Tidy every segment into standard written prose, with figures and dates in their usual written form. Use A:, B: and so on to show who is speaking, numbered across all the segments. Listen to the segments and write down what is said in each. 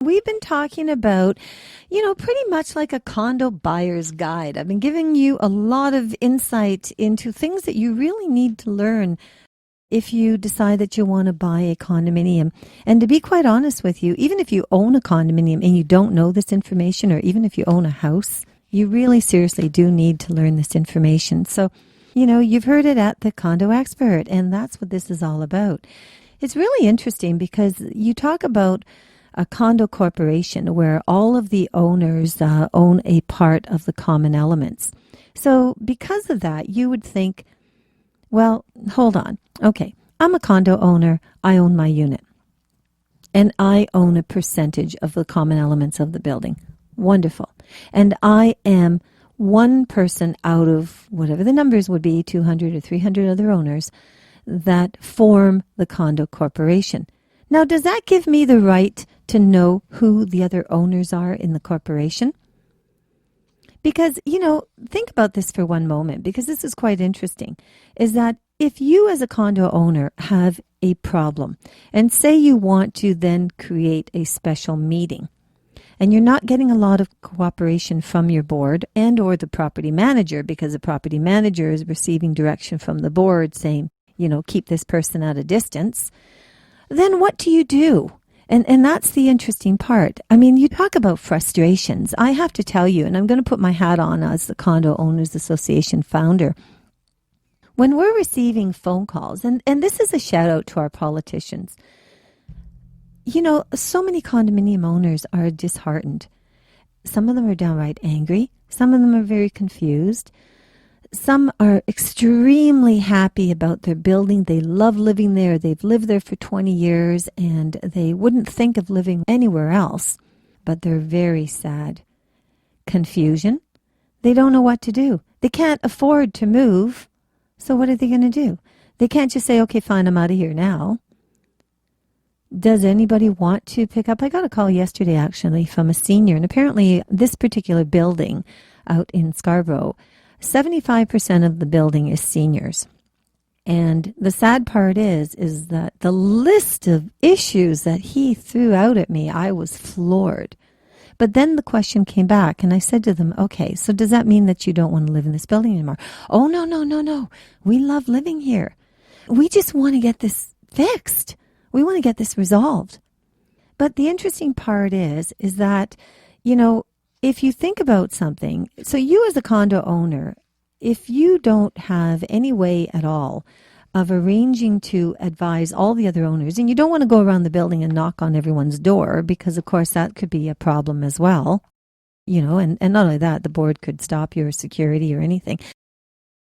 A: We've been talking about, pretty much like a condo buyer's guide. I've been giving you a lot of insight into things that you really need to learn if you decide that you want to buy a condominium. And to be quite honest with you, even if you own a condominium and you don't know this information, or even if you own a house, you really seriously do need to learn this information. So, you've heard it at the Condo Expert, and that's what this is all about. It's really interesting because you talk about a condo corporation where all of the owners own a part of the common elements. So because of that, you would think, well, hold on. Okay, I'm a condo owner. I own my unit. And I own a percentage of the common elements of the building. Wonderful. And I am one person out of whatever the numbers would be, 200 or 300 other owners that form the condo corporation. Now, does that give me the right to know who the other owners are in the corporation? Because, think about this for one moment, because this is quite interesting, is that if you as a condo owner have a problem, and say you want to then create a special meeting, and you're not getting a lot of cooperation from your board and or the property manager, because the property manager is receiving direction from the board saying, keep this person at a distance, then what do you do? And that's the interesting part. I mean, you talk about frustrations. I have to tell you, and I'm going to put my hat on as the Condo Owners Association founder, when we're receiving phone calls, and this is a shout out to our politicians, so many condominium owners are disheartened. Some of them are downright angry. Some of them are very confused. Some are extremely happy about their building. They love living there. They've lived there for 20 years and they wouldn't think of living anywhere else. But they're very sad. Confusion. They don't know what to do. They can't afford to move. So what are they going to do? They can't just say, okay, fine, I'm out of here now. Does anybody want to pick up? I got a call yesterday actually from a senior, and apparently this particular building out in Scarborough, 75% of the building is seniors. And the sad part is that the list of issues that he threw out at me, I was floored. But then the question came back and I said to them, okay, so does that mean that you don't want to live in this building anymore? Oh, no. We love living here. We just want to get this fixed. We want to get this resolved. But the interesting part is that, if you think about something, so you as a condo owner, if you don't have any way at all of arranging to advise all the other owners, and you don't want to go around the building and knock on everyone's door, because of course that could be a problem as well, and not only that, the board could stop your security or anything,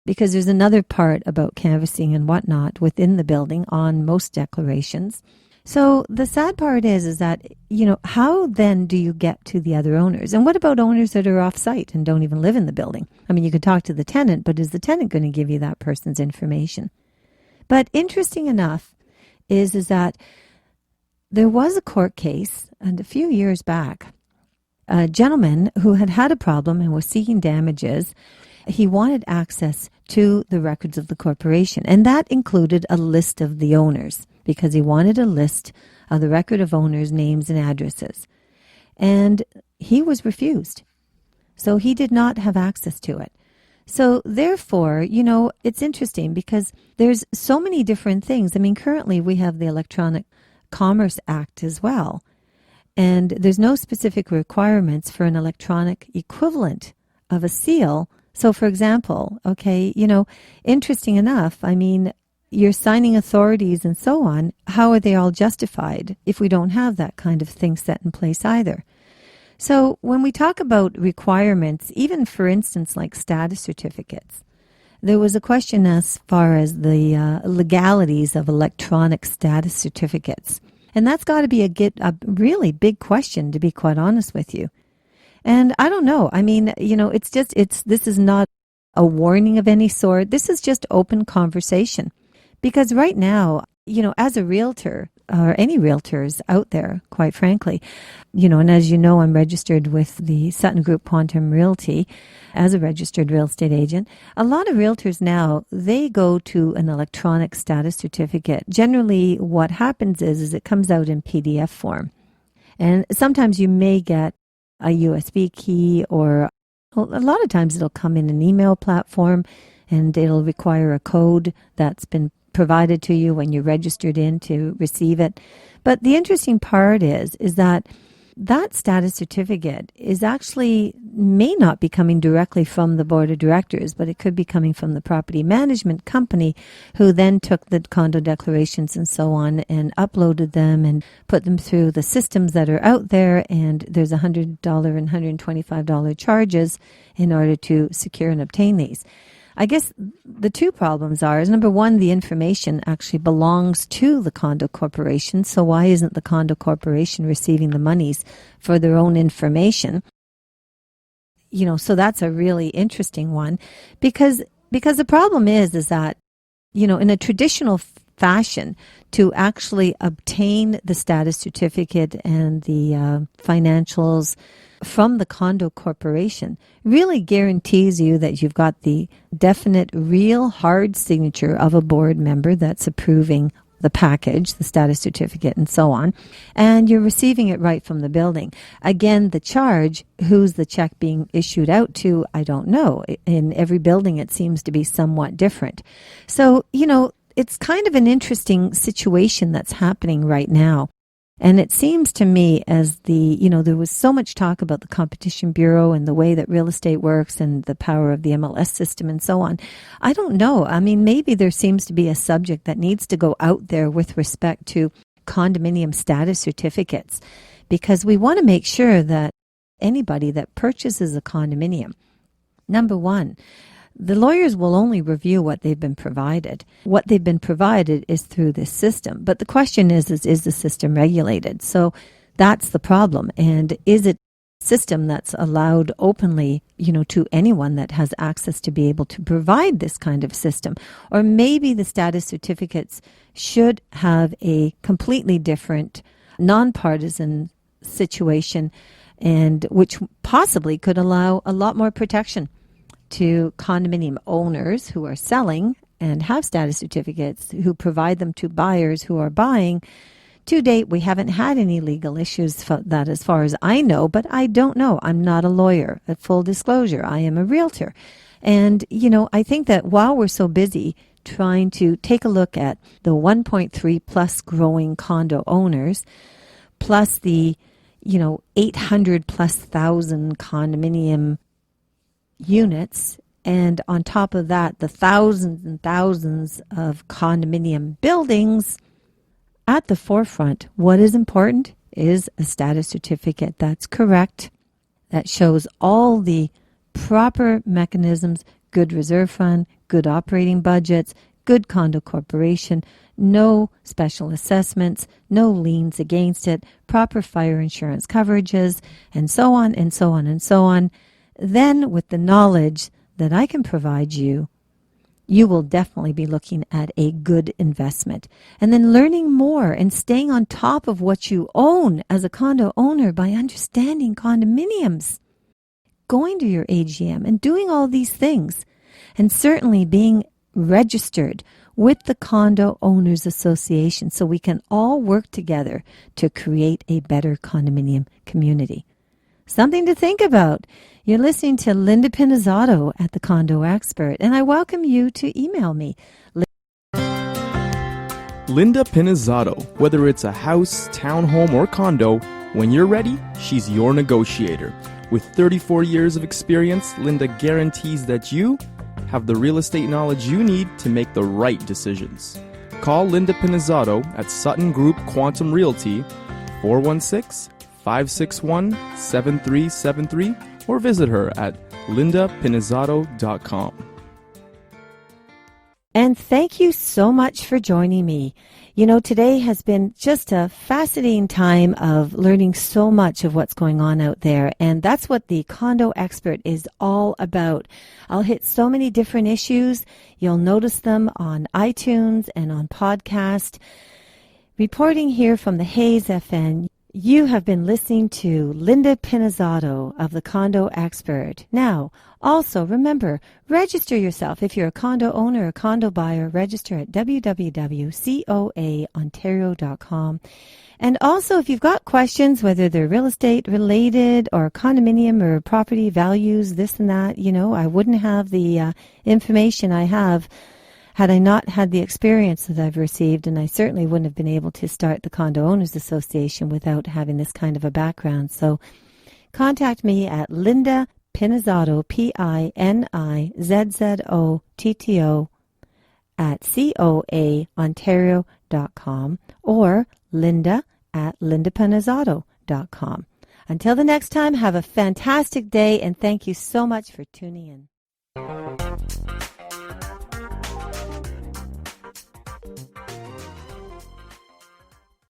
A: because there's another part about canvassing and whatnot within the building on most declarations. So the sad part is that, how then do you get to the other owners? And what about owners that are off-site and don't even live in the building? I mean, you could talk to the tenant, but is the tenant going to give you that person's information? But interesting enough is that there was a court case, and a few years back, a gentleman who had a problem and was seeking damages. He wanted access to the records of the corporation, and that included a list of the owners, because he wanted a list of the record of owners' names and addresses. And he was refused. So he did not have access to it. So therefore, it's interesting because there's so many different things. I mean, currently we have the Electronic Commerce Act as well. And there's no specific requirements for an electronic equivalent of a seal. So for example, okay, interesting enough, I mean, you're signing authorities and so on. How are they all justified if we don't have that kind of thing set in place either? So when we talk about requirements, even for instance, like status certificates, there was a question as far as the legalities of electronic status certificates. And that's got to be a really big question, to be quite honest with you. And I don't know. I mean, this is not a warning of any sort. This is just open conversation. Because right now, as a realtor, or any realtors out there, quite frankly. And as you know, I'm registered with the Sutton Group Quantum Realty as a registered real estate agent. A lot of realtors now, they go to an electronic status certificate. Generally, what happens is it comes out in PDF form. And sometimes you may get a USB key, or a lot of times it'll come in an email platform, and it'll require a code that's been provided to you when you're registered in to receive it. But the interesting part is that status certificate is actually may not be coming directly from the board of directors, but it could be coming from the property management company, who then took the condo declarations and so on and uploaded them and put them through the systems that are out there. And there's $100 and $125 charges in order to secure and obtain these. I guess the two problems is, number one, the information actually belongs to the condo corporation. So why isn't the condo corporation receiving the monies for their own information? So that's a really interesting one, because the problem is that, in a traditional fashion, to actually obtain the status certificate and the financials from the condo corporation really guarantees you that you've got the definite, real hard signature of a board member that's approving the package, the status certificate, and so on. And you're receiving it right from the building. Again, the charge, who's the check being issued out to, I don't know. In every building, it seems to be somewhat different. So, it's kind of an interesting situation that's happening right now. And it seems to me as there was so much talk about the Competition Bureau and the way that real estate works and the power of the MLS system and so on. I don't know. I mean, maybe there seems to be a subject that needs to go out there with respect to condominium status certificates, because we want to make sure that anybody that purchases a condominium, number one, the lawyers will only review what they've been provided. What they've been provided is through this system. But the question is the system regulated? So that's the problem. And is it a system that's allowed openly, to anyone that has access to be able to provide this kind of system? Or maybe the status certificates should have a completely different, nonpartisan situation, and which possibly could allow a lot more protection to condominium owners who are selling and have status certificates, who provide them to buyers who are buying. To date, we haven't had any legal issues for that as far as I know, but I don't know. I'm not a lawyer. At full disclosure, I am a realtor. And, I think that while we're so busy trying to take a look at the 1.3 plus growing condo owners, plus the, 800 plus thousand condominium units, and on top of that, the thousands and thousands of condominium buildings, at the forefront, what is important is a status certificate that's correct, that shows all the proper mechanisms, good reserve fund, good operating budgets, good condo corporation, no special assessments, no liens against it, proper fire insurance coverages, and so on and so on and so on. Then with the knowledge that I can provide you, you will definitely be looking at a good investment. And then learning more and staying on top of what you own as a condo owner by understanding condominiums, going to your AGM and doing all these things, and certainly being registered with the Condo Owners Association so we can all work together to create a better condominium community. Something to think about. You're listening to Linda Pinizzotto at The Condo Expert, and I welcome you to email me.
B: Linda Pinizzotto. Whether it's a house, townhome, or condo, when you're ready, she's your negotiator. With 34 years of experience, Linda guarantees that you have the real estate knowledge you need to make the right decisions. Call Linda Pinizzotto at Sutton Group Quantum Realty, 416-561-7373, or visit her at lindapinizzotto.com.
A: And thank you so much for joining me. Today has been just a fascinating time of learning so much of what's going on out there. And that's what the Condo Expert is all about. I'll hit so many different issues. You'll notice them on iTunes and on podcast. Reporting here from the Hayes FN, you have been listening to Linda Pinizzotto of the Condo Expert. Now, also remember, register yourself. If you're a condo owner or condo buyer, register at www.coaontario.com. And also, if you've got questions, whether they're real estate related or condominium or property values, this and that, I wouldn't have the information I have had I not had the experience that I've received, and I certainly wouldn't have been able to start the Condo Owners Association without having this kind of a background. So contact me at Linda Pinizzotto, Pinizzotto, at coaontario.com or Linda at lindapinizzotto.com. Until the next time, have a fantastic day, and thank you so much for tuning in.